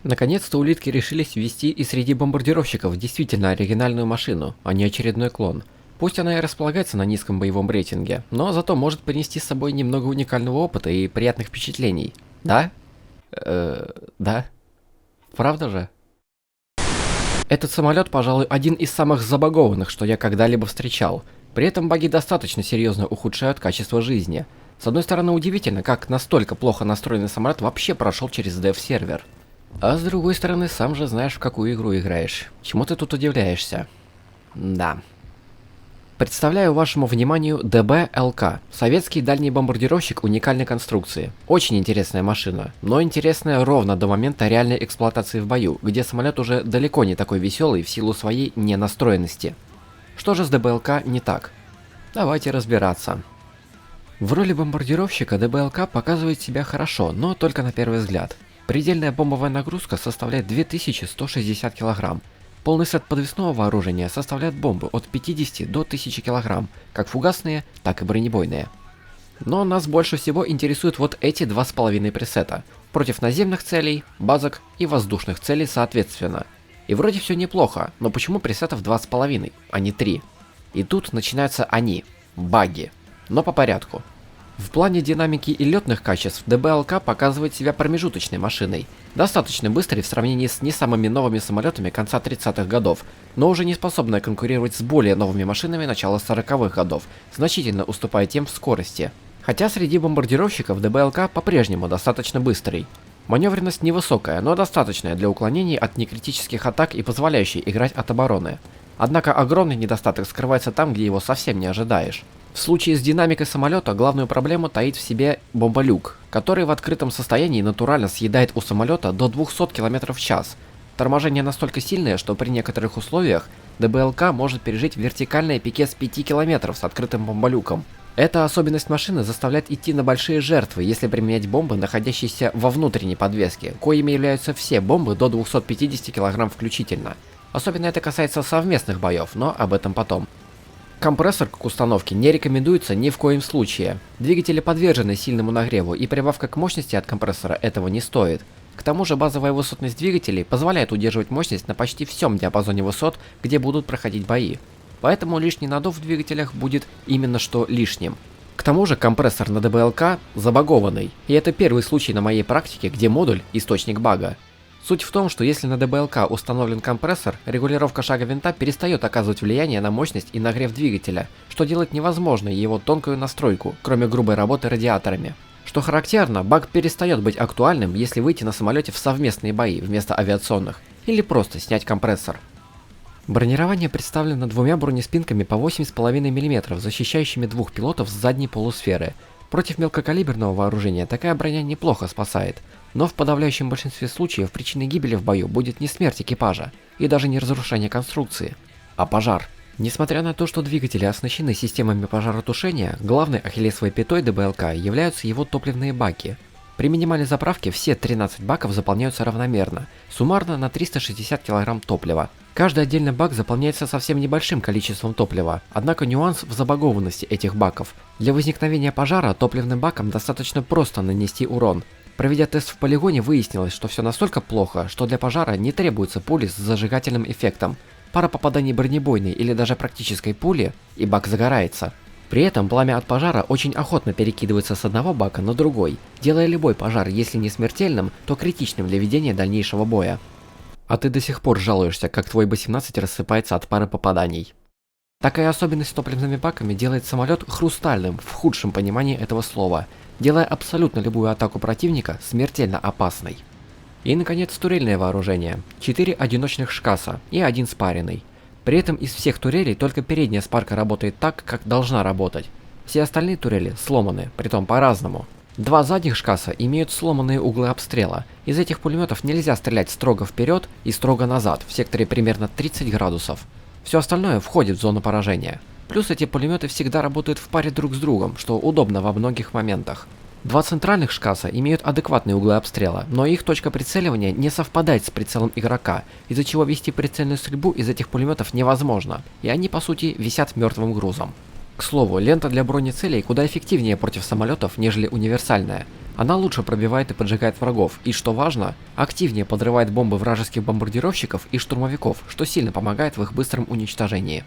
Наконец-то улитки решились ввести и среди бомбардировщиков действительно оригинальную машину, а не очередной клон. Пусть она и располагается на низком боевом рейтинге, но зато может принести с собой немного уникального опыта и приятных впечатлений. Да? Да. Правда же? Этот самолет, пожалуй, один из самых забагованных, что я когда-либо встречал. При этом баги достаточно серьезно ухудшают качество жизни. С одной стороны, удивительно, как настолько плохо настроенный самолет вообще прошел через дев-сервер. А с другой стороны, сам же знаешь, в какую игру играешь. Чему ты тут удивляешься? Да. Представляю вашему вниманию ДБ-ЛК. Советский дальний бомбардировщик уникальной конструкции. Очень интересная машина, но интересная ровно до момента реальной эксплуатации в бою, где самолет уже далеко не такой веселый в силу своей ненастроенности. Что же с ДБ-ЛК не так? Давайте разбираться. В роли бомбардировщика ДБ-ЛК показывает себя хорошо, но только на первый взгляд. Предельная бомбовая нагрузка составляет 2160 кг. Полный сет подвесного вооружения составляет бомбы от 50 до 1000 кг, как фугасные, так и бронебойные. Но нас больше всего интересуют вот эти 2,5 пресета, против наземных целей, базок и воздушных целей соответственно. И вроде все неплохо, но почему пресетов 2,5, а не 3? И тут начинаются они, баги. Но по порядку. В плане динамики и летных качеств ДБ-ЛК показывает себя промежуточной машиной, достаточно быстрой в сравнении с не самыми новыми самолетами конца 30-х годов, но уже не способная конкурировать с более новыми машинами начала 40-х годов, значительно уступая тем в скорости. Хотя среди бомбардировщиков ДБ-ЛК по-прежнему достаточно быстрый. Маневренность невысокая, но достаточная для уклонений от некритических атак и позволяющей играть от обороны. Однако огромный недостаток скрывается там, где его совсем не ожидаешь. В случае с динамикой самолета главную проблему таит в себе бомболюк, который в открытом состоянии натурально съедает у самолета до 200 км в час. Торможение настолько сильное, что при некоторых условиях ДБ-ЛК может пережить вертикальное пике с 5 км с открытым бомболюком. Эта особенность машины заставляет идти на большие жертвы, если применять бомбы, находящиеся во внутренней подвеске, коими являются все бомбы до 250 кг включительно. Особенно это касается совместных боев, но об этом потом. Компрессор к установке не рекомендуется ни в коем случае. Двигатели подвержены сильному нагреву, и прибавка к мощности от компрессора этого не стоит. К тому же базовая высотность двигателей позволяет удерживать мощность на почти всем диапазоне высот, где будут проходить бои. Поэтому лишний надув в двигателях будет именно что лишним. К тому же компрессор на ДБ-ЛК забагованный, и это первый случай на моей практике, где модуль – источник бага. Суть в том, что если на ДБ-ЛК установлен компрессор, регулировка шага винта перестает оказывать влияние на мощность и нагрев двигателя, что делает невозможной его тонкую настройку, кроме грубой работы радиаторами. Что характерно, баг перестает быть актуальным, если выйти на самолете в совместные бои вместо авиационных, или просто снять компрессор. Бронирование представлено двумя бронеспинками по 8,5 мм, защищающими двух пилотов с задней полусферы. Против мелкокалиберного вооружения такая броня неплохо спасает, но в подавляющем большинстве случаев причиной гибели в бою будет не смерть экипажа и даже не разрушение конструкции, а пожар. Несмотря на то, что двигатели оснащены системами пожаротушения, главной ахиллесовой пятой ДБ-ЛК являются его топливные баки. При минимальной заправке все 13 баков заполняются равномерно, суммарно на 360 кг топлива. Каждый отдельный бак заполняется совсем небольшим количеством топлива, однако нюанс в забагованности этих баков. Для возникновения пожара топливным бакам достаточно просто нанести урон. Проведя тест в полигоне, выяснилось, что все настолько плохо, что для пожара не требуется пули с зажигательным эффектом. Пара попаданий бронебойной или даже практической пули, и бак загорается. При этом пламя от пожара очень охотно перекидывается с одного бака на другой, делая любой пожар, если не смертельным, то критичным для ведения дальнейшего боя. А ты до сих пор жалуешься, как твой Б-17 рассыпается от пары попаданий. Такая особенность с топливными баками делает самолет хрустальным в худшем понимании этого слова, делая абсолютно любую атаку противника смертельно опасной. И наконец турельное вооружение. 4 одиночных ШКАСа и 1 спаренный. При этом из всех турелей только передняя спарка работает так, как должна работать. Все остальные турели сломаны, притом по-разному. 2 задних ШКАСа имеют сломанные углы обстрела. Из этих пулеметов нельзя стрелять строго вперед и строго назад, в секторе примерно 30 градусов. Все остальное входит в зону поражения. Плюс эти пулеметы всегда работают в паре друг с другом, что удобно во многих моментах. 2 центральных ШКАСа имеют адекватные углы обстрела, но их точка прицеливания не совпадает с прицелом игрока, из-за чего вести прицельную стрельбу из этих пулеметов невозможно, и они по сути висят мертвым грузом. К слову, лента для бронецелей куда эффективнее против самолетов, нежели универсальная. Она лучше пробивает и поджигает врагов, и что важно, активнее подрывает бомбы вражеских бомбардировщиков и штурмовиков, что сильно помогает в их быстром уничтожении.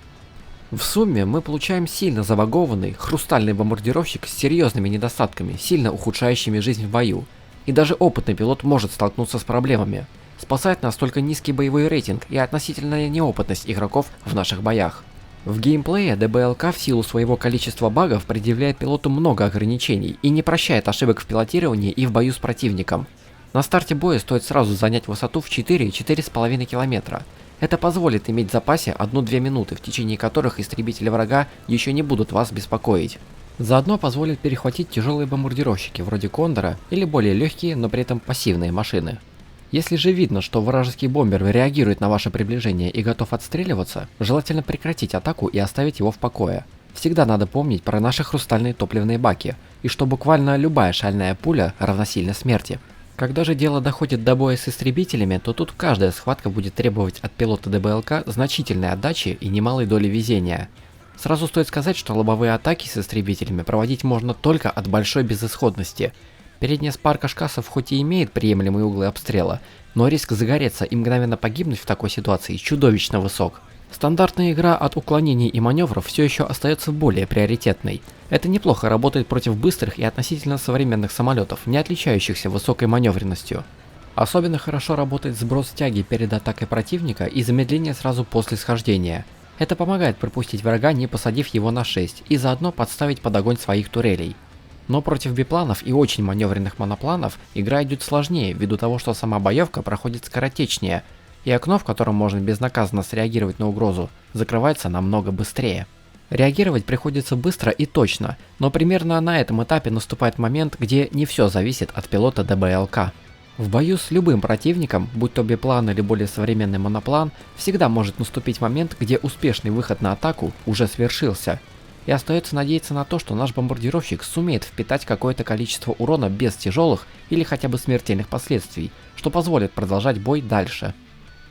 В сумме мы получаем сильно забагованный, хрустальный бомбардировщик с серьезными недостатками, сильно ухудшающими жизнь в бою. И даже опытный пилот может столкнуться с проблемами. Спасает нас только низкий боевой рейтинг и относительная неопытность игроков в наших боях. В геймплее ДБЛК в силу своего количества багов предъявляет пилоту много ограничений и не прощает ошибок в пилотировании и в бою с противником. На старте боя стоит сразу занять высоту в 4-4,5 километра. Это позволит иметь в запасе 1-2 минуты, в течение которых истребители врага еще не будут вас беспокоить. Заодно позволит перехватить тяжелые бомбардировщики вроде Кондора или более легкие, но при этом пассивные машины. Если же видно, что вражеский бомбер реагирует на ваше приближение и готов отстреливаться, желательно прекратить атаку и оставить его в покое. Всегда надо помнить про наши хрустальные топливные баки, и что буквально любая шальная пуля равносильна смерти. Когда же дело доходит до боя с истребителями, то тут каждая схватка будет требовать от пилота ДБЛК значительной отдачи и немалой доли везения. Сразу стоит сказать, что лобовые атаки с истребителями проводить можно только от большой безысходности. Передняя спарка шкасов хоть и имеет приемлемые углы обстрела, но риск загореться и мгновенно погибнуть в такой ситуации чудовищно высок. Стандартная игра от уклонений и маневров все еще остается более приоритетной. Это неплохо работает против быстрых и относительно современных самолетов, не отличающихся высокой маневренностью. Особенно хорошо работает сброс тяги перед атакой противника и замедление сразу после схождения. Это помогает пропустить врага, не посадив его на 6, и заодно подставить под огонь своих турелей. Но против бипланов и очень маневренных монопланов игра идет сложнее, ввиду того, что сама боевка проходит скоротечнее, и окно, в котором можно безнаказанно среагировать на угрозу, закрывается намного быстрее. Реагировать приходится быстро и точно, но примерно на этом этапе наступает момент, где не все зависит от пилота ДБЛК. В бою с любым противником, будь то биплан или более современный моноплан, всегда может наступить момент, где успешный выход на атаку уже свершился. И остается надеяться на то, что наш бомбардировщик сумеет впитать какое-то количество урона без тяжелых или хотя бы смертельных последствий, что позволит продолжать бой дальше.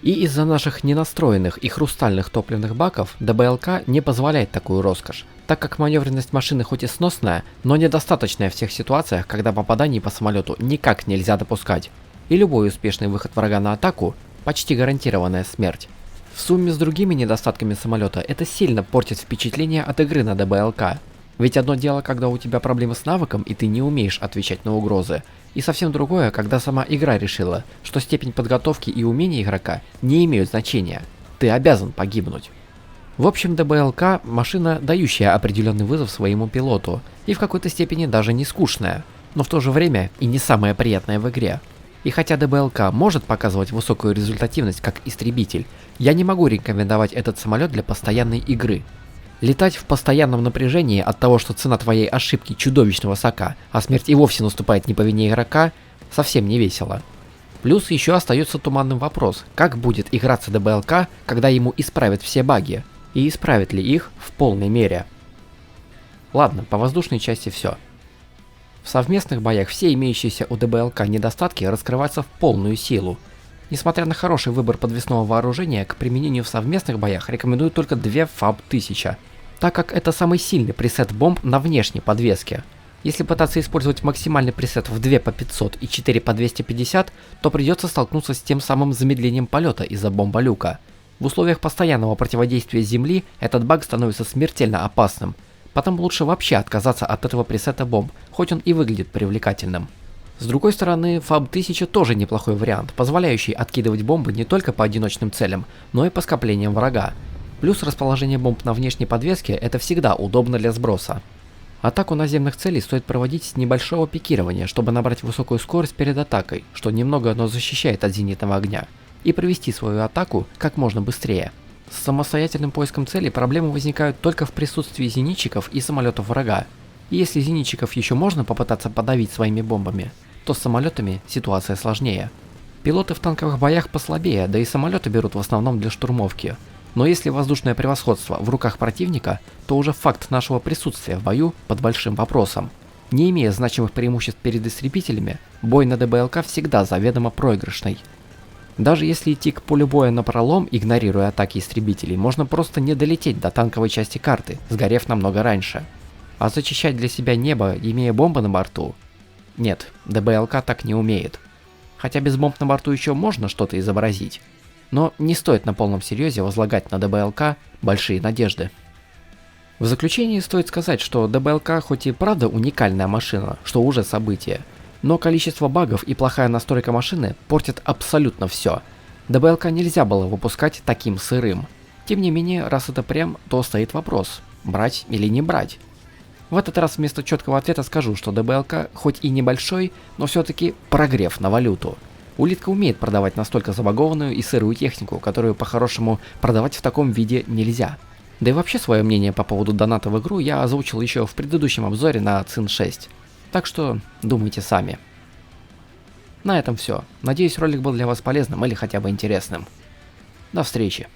И из-за наших ненастроенных и хрустальных топливных баков ДБЛК не позволяет такую роскошь, так как маневренность машины хоть и сносная, но недостаточная в тех ситуациях, когда попаданий по самолету никак нельзя допускать, и любой успешный выход врага на атаку – почти гарантированная смерть. В сумме с другими недостатками самолета это сильно портит впечатление от игры на ДБЛК. Ведь одно дело, когда у тебя проблемы с навыком и ты не умеешь отвечать на угрозы, и совсем другое, когда сама игра решила, что степень подготовки и умения игрока не имеют значения. Ты обязан погибнуть. В общем, ДБЛК – машина, дающая определенный вызов своему пилоту, и в какой-то степени даже не скучная, но в то же время и не самая приятная в игре. И хотя ДБЛК может показывать высокую результативность как истребитель, я не могу рекомендовать этот самолет для постоянной игры. Летать в постоянном напряжении от того, что цена твоей ошибки чудовищно высока, а смерть и вовсе наступает не по вине игрока, совсем не весело. Плюс еще остается туманным вопрос, как будет играться ДБЛК, когда ему исправят все баги, и исправят ли их в полной мере. Ладно, по воздушной части все. В совместных боях все имеющиеся у ДБЛК недостатки раскрываются в полную силу. Несмотря на хороший выбор подвесного вооружения, к применению в совместных боях рекомендую только 2 FAB-1000, так как это самый сильный пресет бомб на внешней подвеске. Если пытаться использовать максимальный пресет в 2 по 500 и 4 по 250, то придется столкнуться с тем самым замедлением полета из-за бомболюка. В условиях постоянного противодействия Земли этот баг становится смертельно опасным, потом лучше вообще отказаться от этого пресета бомб, хоть он и выглядит привлекательным. С другой стороны, FAB-1000 тоже неплохой вариант, позволяющий откидывать бомбы не только по одиночным целям, но и по скоплениям врага. Плюс расположение бомб на внешней подвеске – это всегда удобно для сброса. Атаку наземных целей стоит проводить с небольшого пикирования, чтобы набрать высокую скорость перед атакой, что немного, но защищает от зенитного огня, и провести свою атаку как можно быстрее. С самостоятельным поиском целей проблемы возникают только в присутствии зенитчиков и самолетов врага. И если зенитчиков еще можно попытаться подавить своими бомбами, то с самолетами ситуация сложнее. Пилоты в танковых боях послабее, да и самолеты берут в основном для штурмовки. Но если воздушное превосходство в руках противника, то уже факт нашего присутствия в бою под большим вопросом. Не имея значимых преимуществ перед истребителями, бой на ДБЛК всегда заведомо проигрышный. Даже если идти к полю боя напролом, игнорируя атаки истребителей, можно просто не долететь до танковой части карты, сгорев намного раньше. А зачищать для себя небо, имея бомбы на борту, Нет, ДБЛК так не умеет. Хотя без бомб на борту еще можно что-то изобразить. Но не стоит на полном серьезе возлагать на ДБЛК большие надежды. В заключение стоит сказать, что ДБЛК хоть и правда уникальная машина, что уже событие, но количество багов и плохая настройка машины портят абсолютно все. ДБЛК нельзя было выпускать таким сырым. Тем не менее, раз это прям, то стоит вопрос, брать или не брать. В этот раз вместо четкого ответа скажу, что ДБЛК хоть и небольшой, но все-таки прогрев на валюту. Улитка умеет продавать настолько забагованную и сырую технику, которую по-хорошему продавать в таком виде нельзя. Да и вообще свое мнение по поводу доната в игру я озвучил еще в предыдущем обзоре на Цин 6. Так что думайте сами. На этом все. Надеюсь, ролик был для вас полезным или хотя бы интересным. До встречи.